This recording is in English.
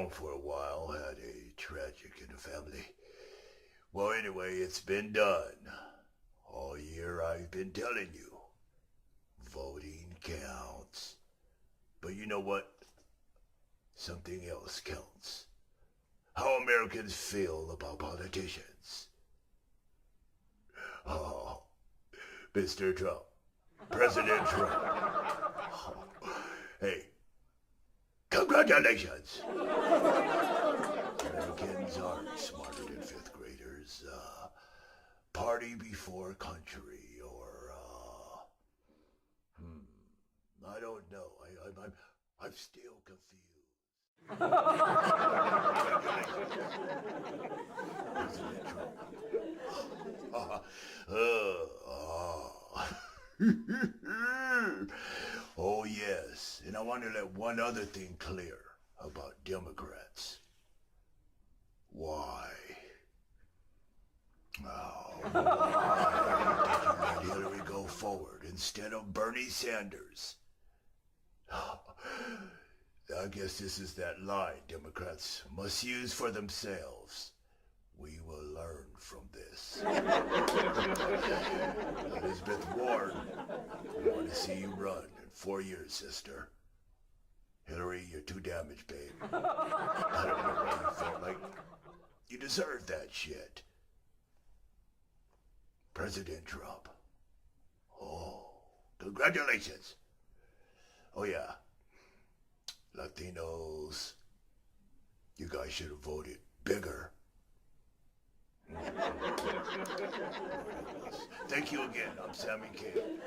down for a while, had a tragic in the family. Well, anyway, it's been done. All year I've been telling you. Voting counts. But you know what? Something else counts. How Americans feel about politicians. Oh, Mr. Trump. President Trump. Oh, hey, congratulations! Americans aren't smarter than fifth graders. Party before country, or, I don't know. I'm still confused. President Trump. Oh, yes. And I want to let one other thing clear about Democrats. Why? Oh, why did you let Hillary go forward instead of Bernie Sanders? I guess this is that line Democrats must use for themselves. We will learn from this. Elizabeth Warren, I want to see you run in 4 years, sister. Hillary, you're too damaged, babe. I don't know why you felt like you deserve that shit. President Trump. Oh, congratulations. Oh, yeah. Latinos, you guys should have voted bigger. Thank you again. I'm Sammy King.